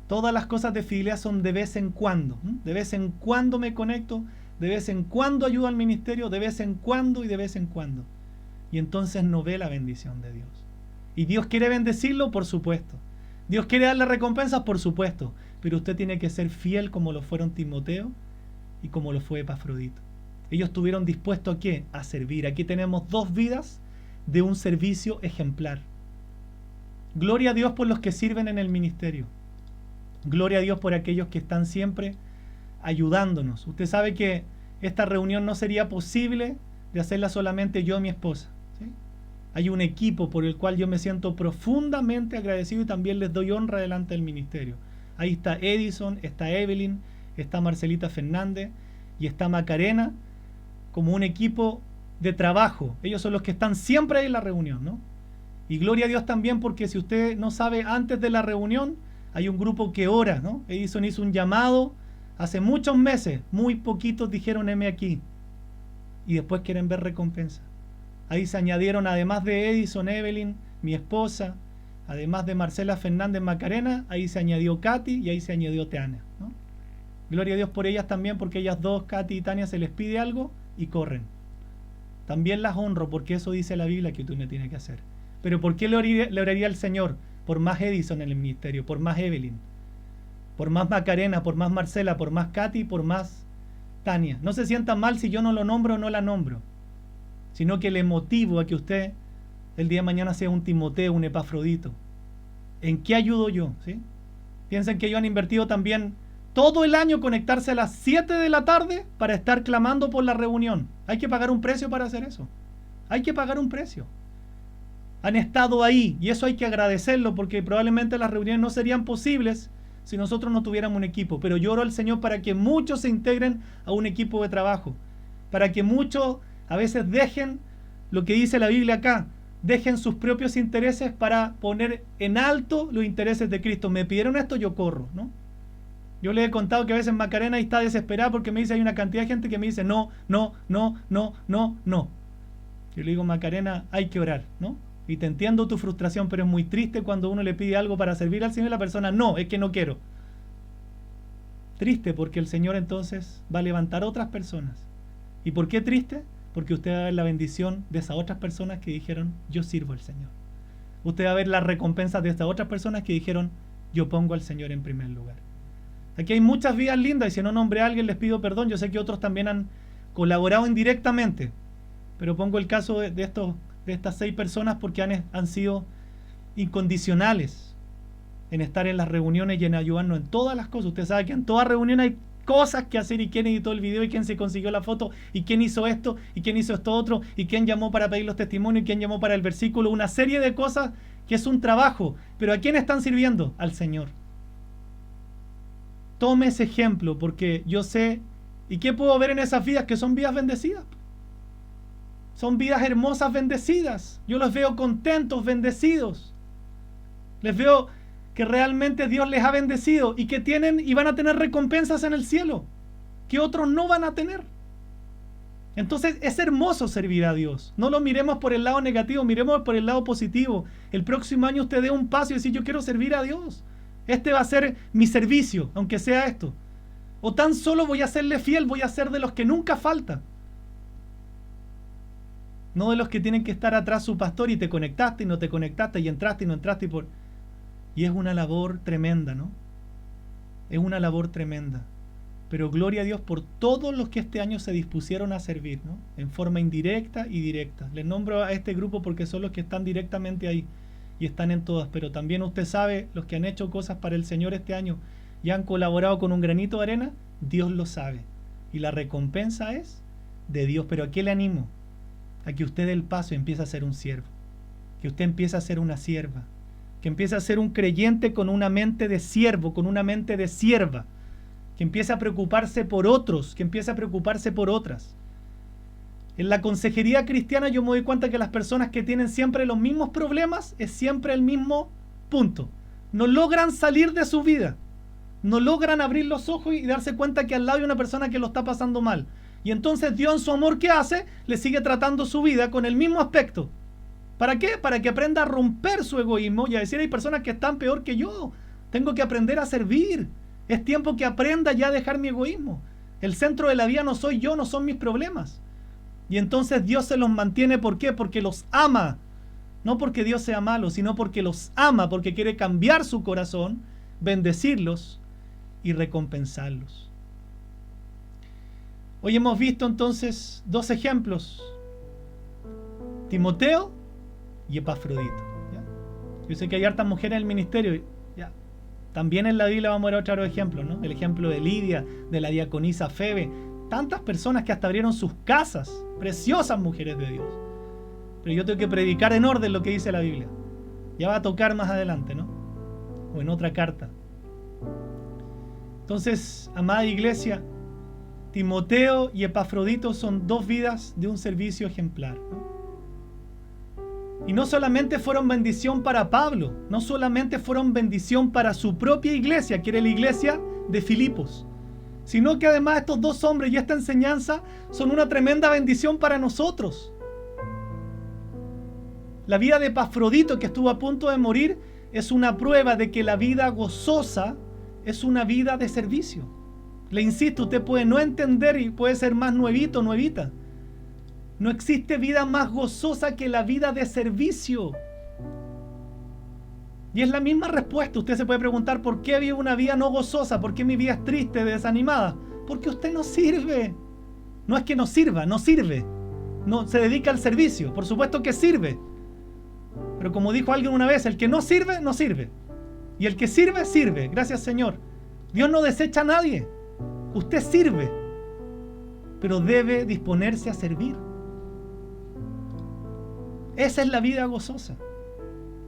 A: Todas las cosas de fidelidad son de vez en cuando. De vez en cuando me conecto, de vez en cuando ayudo al ministerio, de vez en cuando y de vez en cuando. Y entonces no ve la bendición de Dios. ¿Y Dios quiere bendecirlo? Por supuesto. ¿Dios quiere darle recompensas? Por supuesto. Pero usted tiene que ser fiel como lo fueron Timoteo y como lo fue Epafrodito. Ellos estuvieron dispuestos ¿a qué? A servir. Aquí tenemos dos vidas de un servicio ejemplar. Gloria a Dios por los que sirven en el ministerio. Gloria a Dios por aquellos que están siempre ayudándonos. Usted sabe que esta reunión no sería posible de hacerla solamente yo y mi esposa, ¿sí? Hay un equipo por el cual yo me siento profundamente agradecido y también les doy honra delante del ministerio. Ahí está Edison, está Evelyn, está Marcelita Fernández y está Macarena, como un equipo de trabajo. Ellos son los que están siempre ahí en la reunión, ¿no? Y gloria a Dios también, porque si usted no sabe, antes de la reunión hay un grupo que ora, ¿no? Edison hizo un llamado hace muchos meses, muy poquitos dijeron heme aquí. y después quieren ver recompensa. Ahí se añadieron, además de Edison, Evelyn, mi esposa, además de Marcela Fernández Macarena, ahí se añadió Katy y ahí se añadió Tania, ¿no? Gloria a Dios por ellas también, porque ellas dos, Katy y Tania, se les pide algo y corren. También las honro porque eso dice la Biblia que tú no tienes que hacer. Pero ¿por qué le oraría al Señor? Por más Edison en el ministerio, por más Evelyn, por más Macarena, por más Marcela, por más Katy, por más Tania. No se sientan mal si yo no lo nombro o no la nombro, sino que le motivo a que usted el día de mañana sea un Timoteo, un Epafrodito. ¿En qué ayudo yo? ¿Sí? Piensen que ellos han invertido también todo el año conectarse a las 7 de la tarde para estar clamando por la reunión. Hay que pagar un precio para hacer eso. Hay que pagar un precio. Han estado ahí y eso hay que agradecerlo porque probablemente las reuniones no serían posibles si nosotros no tuviéramos un equipo. Pero yo oro al Señor para que muchos se integren a un equipo de trabajo. Para que muchos a veces dejen lo que dice la Biblia acá. Dejen sus propios intereses para poner en alto los intereses de Cristo. Me pidieron esto, yo corro, ¿no? Yo le he contado que a veces Macarena está desesperada porque me dice, hay una cantidad de gente que me dice no. Yo le digo, Macarena, hay que orar, ¿no? Y te entiendo tu frustración, pero es muy triste cuando uno le pide algo para servir al Señor y la persona, no, es que no quiero. Triste porque el Señor entonces va a levantar otras personas. ¿Y por qué triste? Porque usted va a ver la bendición de esas otras personas que dijeron, yo sirvo al Señor. Usted va a ver las recompensas de estas otras personas que dijeron, yo pongo al Señor en primer lugar. Aquí hay muchas vidas lindas y si no nombré a alguien les pido perdón. Yo sé que otros también han colaborado indirectamente, pero pongo el caso de estas 6 personas porque han sido incondicionales en estar en las reuniones y en ayudarnos en todas las cosas. Usted sabe que en toda reunión hay cosas que hacer y quién editó el video y quién se consiguió la foto y quién hizo esto y quién hizo esto otro y quién llamó para pedir los testimonios y quién llamó para el versículo, una serie de cosas que es un trabajo. Pero ¿a quién están sirviendo? Al Señor. Tome ese ejemplo porque yo sé, ¿y qué puedo ver en esas vidas? Que son vidas bendecidas. Son vidas hermosas bendecidas. Yo los veo contentos, bendecidos. Les veo que realmente Dios les ha bendecido y que tienen y van a tener recompensas en el cielo que otros no van a tener. Entonces es hermoso servir a Dios. No lo miremos por el lado negativo, miremos por el lado positivo. El próximo año usted dé un paso y decir, yo quiero servir a Dios. Este va a ser mi servicio, aunque sea esto. O tan solo voy a serle fiel, voy a ser de los que nunca falta. No de los que tienen que estar atrás su pastor y te conectaste y no te conectaste y entraste y no entraste. Y es una labor tremenda, ¿no? Es una labor tremenda. Pero gloria a Dios por todos los que este año se dispusieron a servir, ¿no? En forma indirecta y directa. Les nombro a este grupo porque son los que están directamente ahí y están en todas. Pero también usted sabe, los que han hecho cosas para el Señor este año y han colaborado con un granito de arena, Dios lo sabe. Y la recompensa es de Dios. Pero ¿a qué le animo? A que usted dé el paso y empiece a ser un siervo. Que usted empiece a ser una sierva. Que empiece a ser un creyente con una mente de siervo, con una mente de sierva. Que empiece a preocuparse por otros, que empiece a preocuparse por otras. En la consejería cristiana yo me doy cuenta que las personas que tienen siempre los mismos problemas es siempre el mismo punto. No logran salir de su vida. No logran abrir los ojos y darse cuenta que al lado hay una persona que lo está pasando mal. Y entonces Dios en su amor, ¿qué hace? Le sigue tratando su vida con el mismo aspecto. ¿Para qué? Para que aprenda a romper su egoísmo y a decir, hay personas que están peor que yo. Tengo que aprender a servir. Es tiempo que aprenda ya a dejar mi egoísmo. El centro de la vida no soy yo, no son mis problemas. Y entonces Dios se los mantiene, ¿por qué? Porque los ama. No porque Dios sea malo, sino porque los ama, porque quiere cambiar su corazón, bendecirlos y recompensarlos. Hoy hemos visto entonces 2 ejemplos. Timoteo y Epafrodito. ¿Ya? Yo sé que hay hartas mujeres en el ministerio. ¿Ya? También en la Biblia vamos a ver otros ejemplos, ¿no? El ejemplo de Lidia, de la diaconisa Febe. Tantas personas que hasta abrieron sus casas. Preciosas mujeres de Dios. Pero yo tengo que predicar en orden lo que dice la Biblia. Ya va a tocar más adelante, ¿no? O en otra carta. Entonces, amada iglesia, Timoteo y Epafrodito son 2 vidas de un servicio ejemplar, ¿no? Y no solamente fueron bendición para Pablo, no solamente fueron bendición para su propia iglesia, que era la iglesia de Filipos. sino que además estos dos hombres y esta enseñanza son una tremenda bendición para nosotros. La vida de Epafrodito, que estuvo a punto de morir, es una prueba de que la vida gozosa es una vida de servicio. Le insisto, usted puede no entender y puede ser más nuevito o nuevita. No existe vida más gozosa que la vida de servicio. Y es la misma respuesta. Usted se puede preguntar, ¿por qué vive una vida no gozosa? ¿Por qué mi vida es triste, desanimada? Porque usted no sirve. No es que no sirva, no sirve. No se dedica al servicio. Por supuesto que sirve. Pero como dijo alguien una vez, el que no sirve, no sirve. Y el que sirve, sirve. Gracias, Señor. Dios no desecha a nadie. Usted sirve. Pero debe disponerse a servir. Esa es la vida gozosa.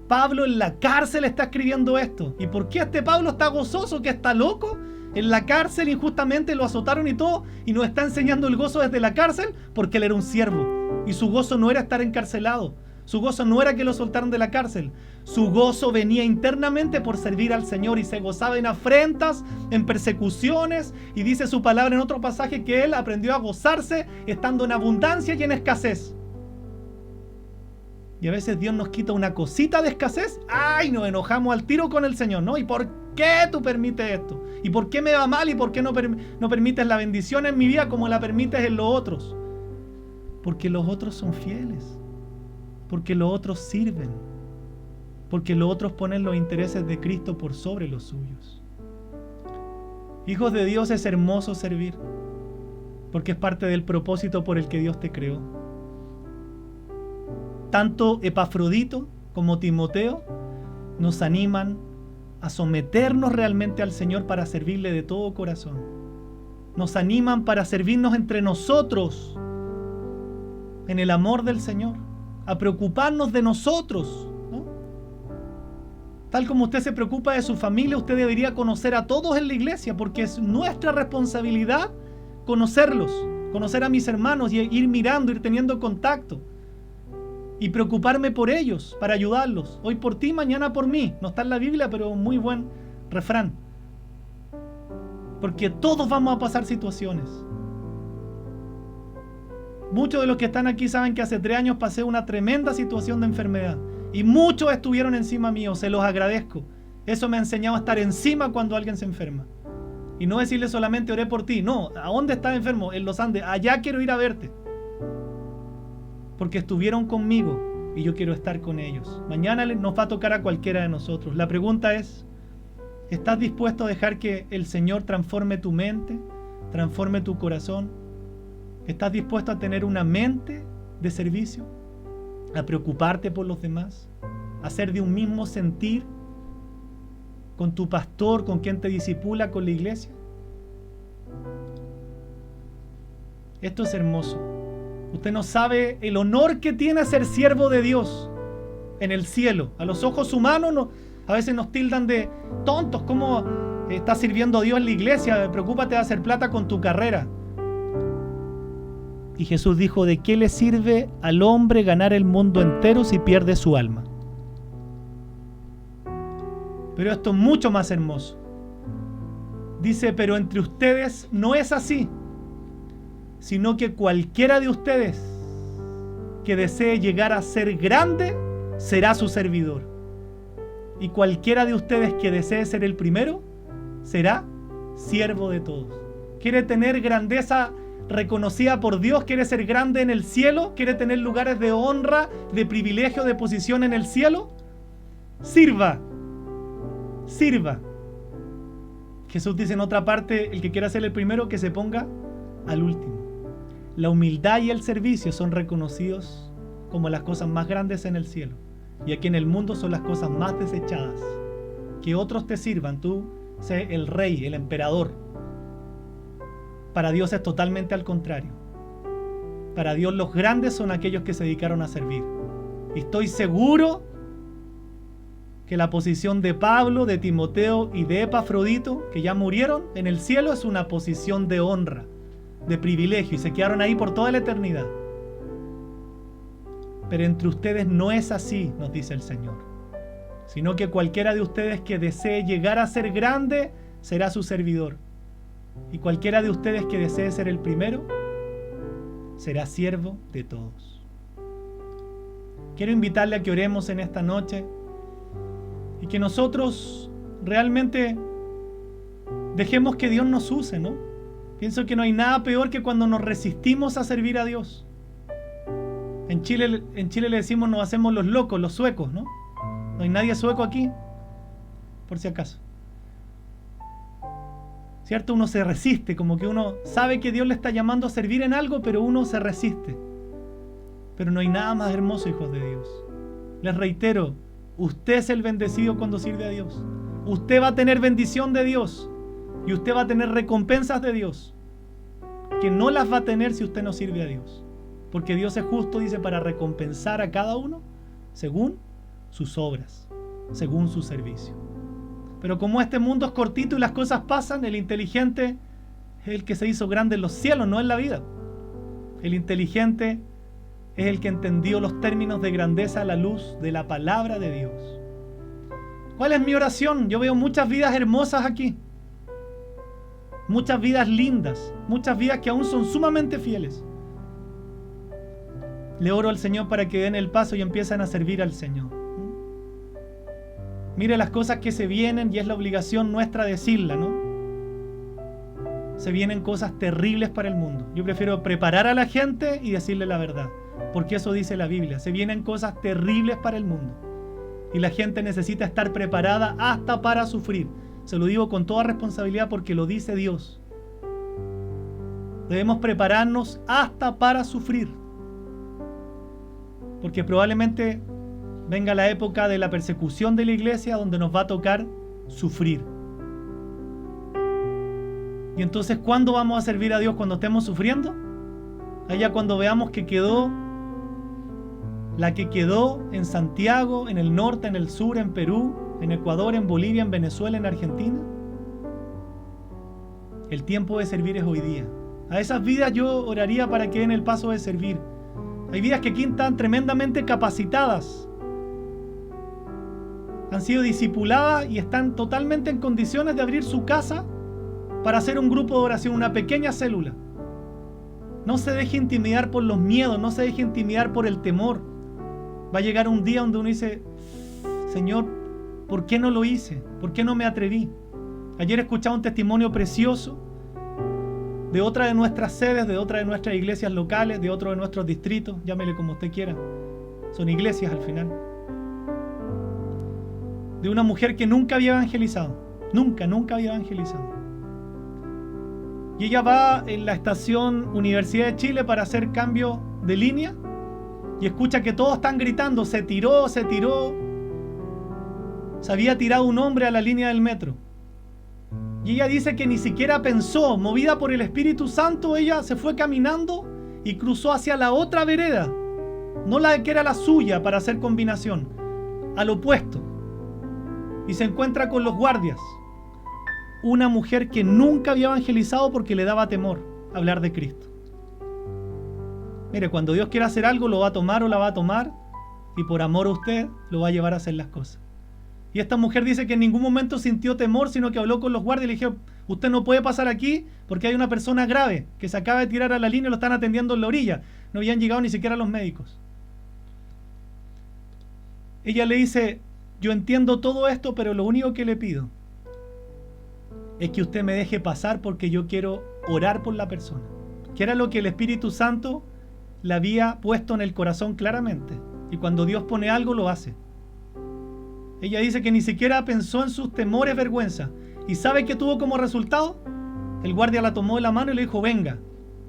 A: Pablo en la cárcel está escribiendo esto. ¿Y por qué este Pablo está gozoso? ¿Que está loco? En la cárcel injustamente lo azotaron y todo, y nos está enseñando el gozo desde la cárcel, porque él era un siervo. Y su gozo no era estar encarcelado. Su gozo no era que lo soltaron de la cárcel. Su gozo venía internamente por servir al Señor, y se gozaba en afrentas, en persecuciones, y dice su palabra en otro pasaje que él aprendió a gozarse estando en abundancia y en escasez. Y a veces Dios nos quita una cosita de escasez. ¡Ay! Nos enojamos al tiro con el Señor, ¿no? ¿Y por qué tú permites esto? ¿Y por qué me va mal? ¿Y por qué no permites la bendición en mi vida como la permites en los otros? Porque los otros son fieles. Porque los otros sirven. Porque los otros ponen los intereses de Cristo por sobre los suyos. Hijos de Dios, es hermoso servir. Porque es parte del propósito por el que Dios te creó. Tanto Epafrodito como Timoteo nos animan a someternos realmente al Señor para servirle de todo corazón. Nos animan para servirnos entre nosotros en el amor del Señor, a preocuparnos de nosotros, ¿no? Tal como usted se preocupa de su familia, usted debería conocer a todos en la iglesia, porque es nuestra responsabilidad conocerlos, conocer a mis hermanos y ir mirando, ir teniendo contacto. Y preocuparme por ellos, para ayudarlos. Hoy por ti, mañana por mí. No está en la Biblia, pero muy buen refrán. Porque todos vamos a pasar situaciones. Muchos de los que están aquí saben que hace 3 años pasé una tremenda situación de enfermedad. Y muchos estuvieron encima mío, se los agradezco. Eso me ha enseñado a estar encima cuando alguien se enferma. Y no decirle solamente oré por ti. No, ¿a dónde estás enfermo? En los Andes. Allá quiero ir a verte. Porque estuvieron conmigo y yo quiero estar con ellos. Mañana nos va a tocar a cualquiera de nosotros. La pregunta es, ¿estás dispuesto a dejar que el Señor transforme tu mente, transforme tu corazón? ¿Estás dispuesto a tener una mente de servicio? ¿A preocuparte por los demás? ¿A ser de un mismo sentir con tu pastor, con quien te discipula, con la iglesia? Esto es hermoso. Usted no sabe el honor que tiene ser siervo de Dios en el cielo. A los ojos humanos a veces nos tildan de tontos. ¿Cómo estás sirviendo a Dios en la iglesia? Preocúpate de hacer plata con tu carrera. Y Jesús dijo, ¿de qué le sirve al hombre ganar el mundo entero si pierde su alma? Pero esto es mucho más hermoso. Dice, pero entre ustedes no es así, sino que cualquiera de ustedes que desee llegar a ser grande, será su servidor. Y cualquiera de ustedes que desee ser el primero, será siervo de todos. ¿Quiere tener grandeza reconocida por Dios? ¿Quiere ser grande en el cielo? ¿Quiere tener lugares de honra, de privilegio, de posición en el cielo? Sirva. Sirva. Jesús dice en otra parte, el que quiera ser el primero, que se ponga al último. La humildad y el servicio son reconocidos como las cosas más grandes en el cielo. Y aquí en el mundo son las cosas más desechadas. Que otros te sirvan, tú sé el rey, el emperador. Para Dios es totalmente al contrario. Para Dios los grandes son aquellos que se dedicaron a servir. Y estoy seguro que la posición de Pablo, de Timoteo y de Epafrodito, que ya murieron en el cielo, es una posición de honra, de privilegio, y se quedaron ahí por toda la eternidad. Pero entre ustedes no es así, nos dice el Señor, sino que cualquiera de ustedes que desee llegar a ser grande será su servidor. Y cualquiera de ustedes que desee ser el primero, será siervo de todos. Quiero invitarle a que oremos en esta noche y que nosotros realmente dejemos que Dios nos use, ¿no? Pienso que no hay nada peor que cuando nos resistimos a servir a Dios. En Chile le decimos nos hacemos los locos, los suecos, ¿no? No hay nadie sueco aquí, por si acaso. ¿Cierto? Uno se resiste, como que uno sabe que Dios le está llamando a servir en algo, pero uno se resiste. Pero no hay nada más hermoso, hijos de Dios. Les reitero, usted es el bendecido cuando sirve a Dios. Usted va a tener bendición de Dios y usted va a tener recompensas de Dios, que no las va a tener si usted no sirve a Dios. Porque Dios es justo, dice, para recompensar a cada uno según sus obras, según su servicio. Pero como este mundo es cortito y las cosas pasan, el inteligente es el que se hizo grande en los cielos, no en la vida. El inteligente es el que entendió los términos de grandeza a la luz de la palabra de Dios. ¿Cuál es mi oración? Yo veo muchas vidas hermosas aquí. Muchas vidas lindas, muchas vidas que aún son sumamente fieles. Le oro al Señor para que den el paso y empiecen a servir al Señor. Mire las cosas que se vienen y es la obligación nuestra decirla, ¿no? Se vienen cosas terribles para el mundo. Yo prefiero preparar a la gente y decirle la verdad, porque eso dice la Biblia. Se vienen cosas terribles para el mundo y la gente necesita estar preparada hasta para sufrir. Se lo digo con toda responsabilidad porque lo dice Dios. Debemos prepararnos hasta para sufrir, porque probablemente venga la época de la persecución de la iglesia donde nos va a tocar sufrir. Y entonces, ¿cuándo vamos a servir a Dios? ¿Cuando estemos sufriendo? Allá cuando veamos que quedó la que quedó en Santiago, en el norte, en el sur, en Perú, en Ecuador, en Bolivia, en Venezuela, en Argentina. El tiempo de servir es hoy día. A esas vidas yo oraría para que den el paso de servir. Hay vidas que aquí están tremendamente capacitadas, han sido discipuladas y están totalmente en condiciones de abrir su casa para hacer un grupo de oración, una pequeña célula. No se deje intimidar por los miedos, no se deje intimidar por el temor. Va a llegar un día donde uno dice, Señor, ¿por qué no lo hice? ¿Por qué no me atreví? Ayer escuchaba un testimonio precioso de otra de nuestras sedes, de otra de nuestras iglesias locales, de otro de nuestros distritos, llámele como usted quiera. Son iglesias al final. De una mujer que nunca había evangelizado. Nunca había evangelizado. Y ella va en la estación Universidad de Chile para hacer cambio de línea y escucha que todos están gritando, se tiró. Se había tirado un hombre a la línea del metro. Y ella dice que ni siquiera pensó, movida por el Espíritu Santo, ella se fue caminando y cruzó hacia la otra vereda, no la que era la suya para hacer combinación, al opuesto. Y se encuentra con los guardias. Una mujer que nunca había evangelizado porque le daba temor hablar de Cristo. Mire, cuando Dios quiere hacer algo, lo va a tomar o la va a tomar, y por amor a usted, lo va a llevar a hacer las cosas. Y esta mujer dice que en ningún momento sintió temor, sino que habló con los guardias y le dijeron, usted no puede pasar aquí porque hay una persona grave que se acaba de tirar a la línea y lo están atendiendo en la orilla. No habían llegado ni siquiera los médicos. Ella le dice, yo entiendo todo esto, pero lo único que le pido es que usted me deje pasar porque yo quiero orar por la persona. Que era lo que el Espíritu Santo le había puesto en el corazón claramente. Y cuando Dios pone algo, lo hace. Ella dice que ni siquiera pensó en sus temores, vergüenza. ¿Y sabe qué tuvo como resultado? El guardia la tomó de la mano y le dijo, venga.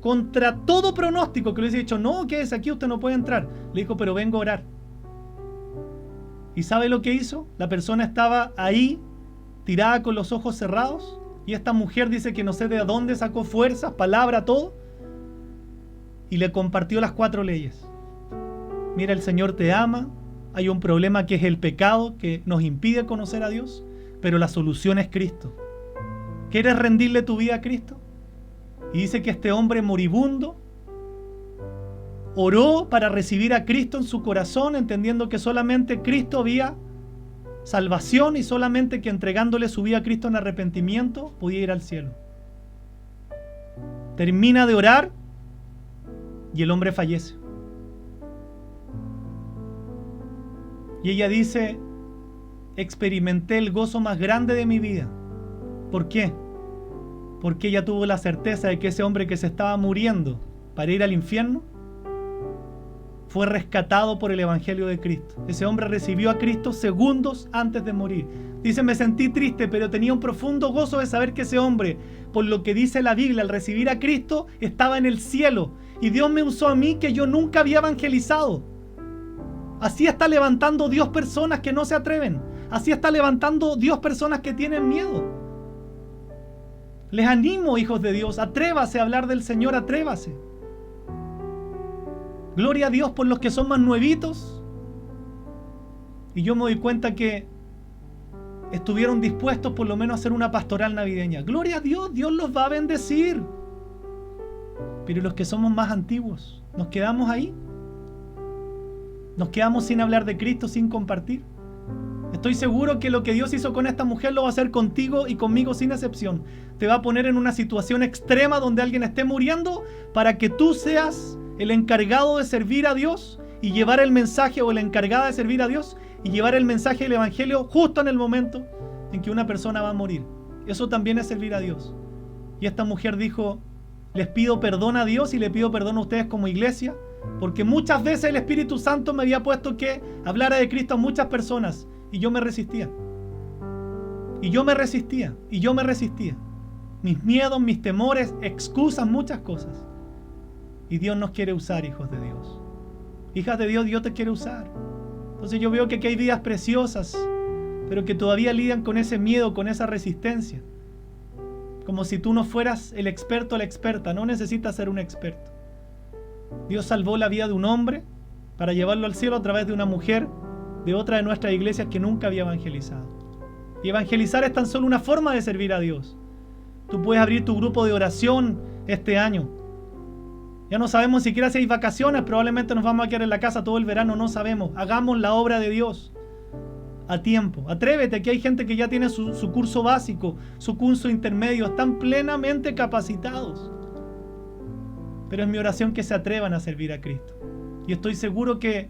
A: Contra todo pronóstico, que le hubiese dicho, no, quédese aquí, usted no puede entrar. Le dijo, pero vengo a orar. ¿Y sabe lo que hizo? La persona estaba ahí, tirada con los ojos cerrados. Y esta mujer dice que no sé de dónde sacó fuerzas, palabra, todo. Y le compartió las 4 leyes. Mira, el Señor te ama. Hay un problema que es el pecado que nos impide conocer a Dios, pero la solución es Cristo. ¿Quieres rendirle tu vida a Cristo? Y dice que este hombre moribundo oró para recibir a Cristo en su corazón, entendiendo que solamente Cristo había salvación y solamente que entregándole su vida a Cristo en arrepentimiento podía ir al cielo. Termina de orar y el hombre fallece. Y ella dice: experimenté el gozo más grande de mi vida. ¿Por qué? Porque ella tuvo la certeza de que ese hombre que se estaba muriendo para ir al infierno fue rescatado por el Evangelio de Cristo. Ese hombre recibió a Cristo segundos antes de morir. Dice: me sentí triste, pero tenía un profundo gozo de saber que ese hombre, por lo que dice la Biblia, al recibir a Cristo, estaba en el cielo. Y Dios me usó a mí, que yo nunca había evangelizado. Así está levantando Dios personas que no se atreven. Así está levantando Dios personas que tienen miedo. Les animo, hijos de Dios, atrévase a hablar del Señor, atrévase. Gloria a Dios por los que son más nuevitos. Y yo me doy cuenta que estuvieron dispuestos por lo menos a hacer una pastoral navideña. Gloria a Dios, Dios los va a bendecir. Pero los que somos más antiguos, ¿nos quedamos ahí? ¿Nos quedamos sin hablar de Cristo, sin compartir? Estoy seguro que lo que Dios hizo con esta mujer lo va a hacer contigo y conmigo sin excepción. Te va a poner en una situación extrema donde alguien esté muriendo para que tú seas el encargado de servir a Dios y llevar el mensaje, o la encargada de servir a Dios y llevar el mensaje del Evangelio justo en el momento en que una persona va a morir. Eso también es servir a Dios. Y esta mujer dijo: les pido perdón a Dios y le pido perdón a ustedes como iglesia, porque muchas veces el Espíritu Santo me había puesto que hablara de Cristo a muchas personas y yo me resistía. Y yo me resistía. Y yo me resistía. Mis miedos, mis temores, excusas, muchas cosas. Y Dios nos quiere usar, hijos de Dios. Hijas de Dios, Dios te quiere usar. Entonces yo veo que aquí hay vidas preciosas, pero que todavía lidian con ese miedo, con esa resistencia. Como si tú no fueras el experto o la experta. No necesitas ser un experto. Dios salvó la vida de un hombre para llevarlo al cielo a través de una mujer de otra de nuestras iglesias que nunca había evangelizado. Y evangelizar es tan solo una forma de servir a Dios. Tú puedes abrir tu grupo de oración este año. Ya no sabemos siquiera si hay vacaciones, probablemente nos vamos a quedar en la casa todo el verano, no sabemos. Hagamos la obra de Dios a tiempo. Atrévete, que hay gente que ya tiene su curso básico, su curso intermedio, están plenamente capacitados. Pero es mi oración que se atrevan a servir a Cristo. Y estoy seguro que,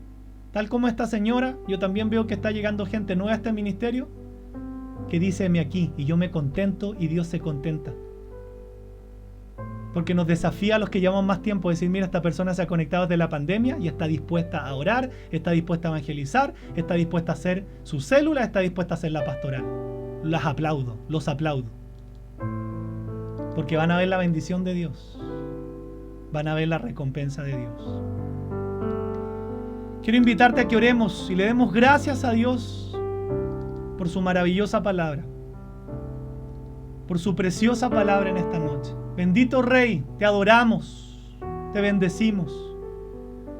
A: tal como esta señora, yo también veo que está llegando gente nueva a este ministerio que dice: heme aquí, y yo me contento y Dios se contenta. Porque nos desafía a los que llevamos más tiempo a decir: mira, esta persona se ha conectado desde la pandemia y está dispuesta a orar, está dispuesta a evangelizar, está dispuesta a hacer su célula, está dispuesta a hacer la pastoral. Las aplaudo, los aplaudo. Porque van a ver la bendición de Dios. Van a ver la recompensa de Dios. Quiero invitarte a que oremos y le demos gracias a Dios por su maravillosa palabra, por su preciosa palabra en esta noche. Bendito Rey, te adoramos, te bendecimos,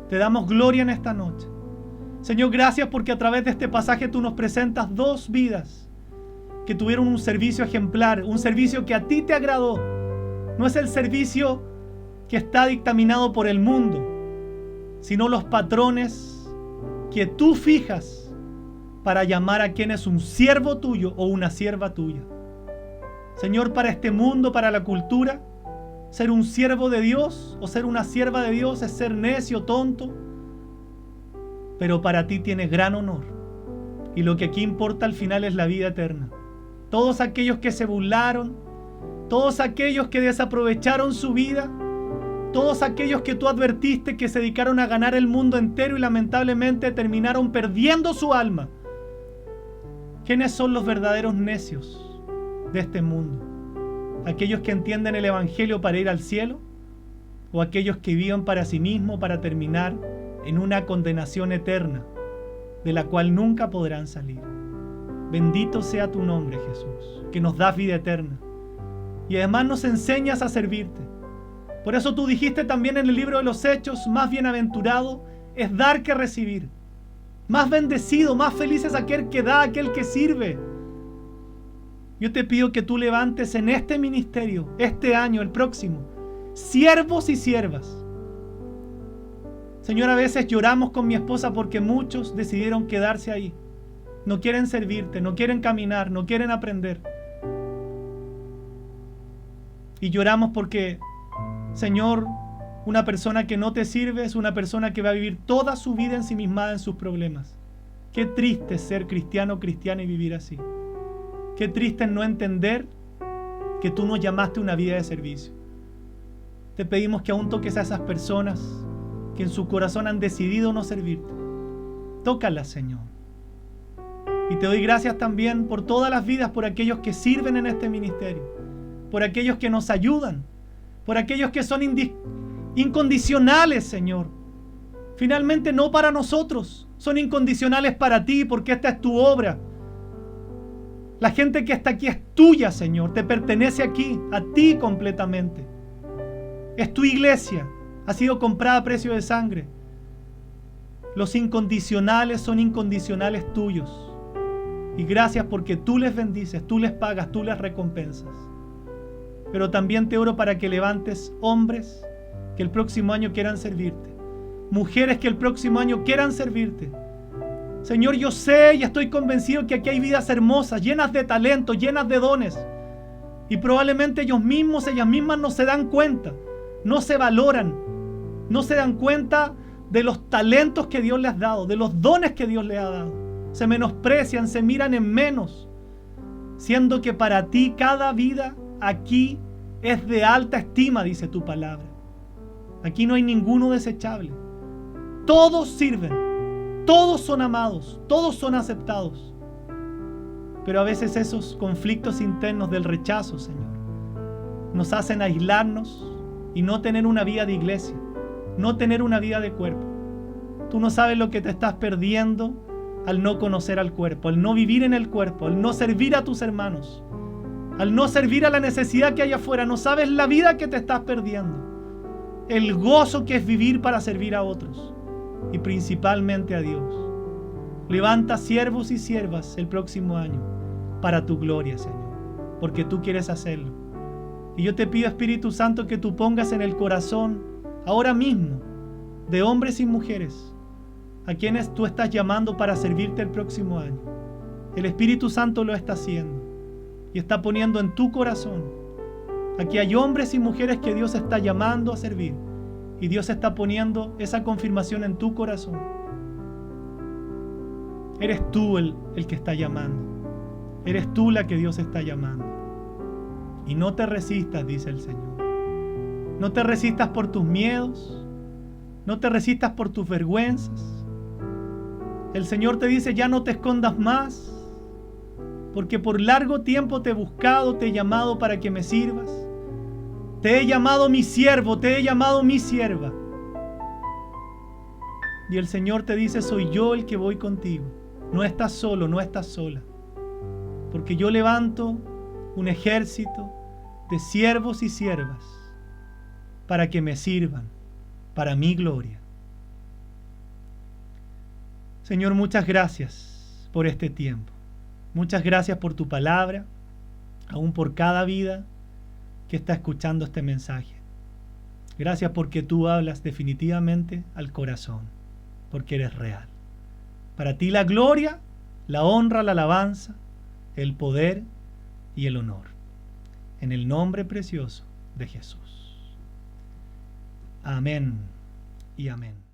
A: te damos gloria en esta noche. Señor, gracias porque a través de este pasaje tú nos presentas dos vidas que tuvieron un servicio ejemplar, un servicio que a ti te agradó. No es el servicio que está dictaminado por el mundo, sino los patrones que tú fijas para llamar a quien es un siervo tuyo o una sierva tuya. Señor, para este mundo, para la cultura, ser un siervo de Dios o ser una sierva de Dios es ser necio, tonto, pero para ti tiene gran honor. Y lo que aquí importa al final es la vida eterna. Todos aquellos que se burlaron, todos aquellos que desaprovecharon su vida, todos aquellos que tú advertiste que se dedicaron a ganar el mundo entero y lamentablemente terminaron perdiendo su alma. ¿Quiénes son los verdaderos necios de este mundo? ¿Aquellos que entienden el Evangelio para ir al cielo? ¿O aquellos que viven para sí mismos para terminar en una condenación eterna de la cual nunca podrán salir? Bendito sea tu nombre, Jesús, que nos das vida eterna y además nos enseñas a servirte. Por eso tú dijiste también en el libro de los Hechos: más bienaventurado es dar que recibir. Más bendecido, más feliz es aquel que da, aquel que sirve. Yo te pido que tú levantes en este ministerio, este año, el próximo, siervos y siervas. Señor, a veces lloramos con mi esposa porque muchos decidieron quedarse ahí. No quieren servirte, no quieren caminar, no quieren aprender. Y lloramos porque Señor, una persona que no te sirve es una persona que va a vivir toda su vida ensimismada en sus problemas. Qué triste es ser cristiano o cristiana y vivir así. Qué triste es no entender que tú nos llamaste a una vida de servicio. Te pedimos que aún toques a esas personas que en su corazón han decidido no servirte. Tócalas, Señor. Y te doy gracias también por todas las vidas, por aquellos que sirven en este ministerio, por aquellos que nos ayudan, por aquellos que son incondicionales, Señor. Finalmente no para nosotros, son incondicionales para ti, porque esta es tu obra. La gente que está aquí es tuya, Señor, te pertenece aquí, a ti completamente. Es tu iglesia, ha sido comprada a precio de sangre. Los incondicionales son incondicionales tuyos. Y gracias porque tú les bendices, tú les pagas, tú les recompensas. Pero también te oro para que levantes hombres que el próximo año quieran servirte. Mujeres que el próximo año quieran servirte. Señor, yo sé y estoy convencido que aquí hay vidas hermosas, llenas de talento, llenas de dones. Y probablemente ellos mismos, ellas mismas no se dan cuenta, no se valoran, no se dan cuenta de los talentos que Dios les ha dado, de los dones que Dios les ha dado. Se menosprecian, se miran en menos, siendo que para ti cada vida aquí es de alta estima, dice tu palabra. Aquí no hay ninguno desechable. Todos sirven, todos son amados, todos son aceptados. Pero a veces esos conflictos internos del rechazo, Señor, nos hacen aislarnos y no tener una vida de iglesia, no tener una vida de cuerpo. Tú no sabes lo que te estás perdiendo al no conocer al cuerpo, al no vivir en el cuerpo, al no servir a tus hermanos, al no servir a la necesidad que hay afuera. No sabes la vida que te estás perdiendo, el gozo que es vivir para servir a otros y principalmente a Dios. Levanta siervos y siervas el próximo año para tu gloria, Señor, porque tú quieres hacerlo. Y yo te pido, Espíritu Santo, que tú pongas en el corazón ahora mismo de hombres y mujeres a quienes tú estás llamando para servirte el próximo año. El Espíritu Santo lo está haciendo y está poniendo en tu corazón. Aquí hay hombres y mujeres que Dios está llamando a servir y Dios está poniendo esa confirmación en tu corazón. Eres tú el que está llamando. Eres tú la que Dios está llamando. Y no te resistas, dice el Señor. No te resistas por tus miedos. No te resistas por tus vergüenzas. El Señor te dice, ya no te escondas más, porque por largo tiempo te he buscado, te he llamado para que me sirvas. Te he llamado mi siervo, te he llamado mi sierva. Y el Señor te dice, soy yo el que voy contigo. No estás solo, no estás sola. Porque yo levanto un ejército de siervos y siervas para que me sirvan, para mi gloria. Señor, muchas gracias por este tiempo. Muchas gracias por tu palabra, aún por cada vida que está escuchando este mensaje. Gracias porque tú hablas definitivamente al corazón, porque eres real. Para ti la gloria, la honra, la alabanza, el poder y el honor. En el nombre precioso de Jesús. Amén y amén.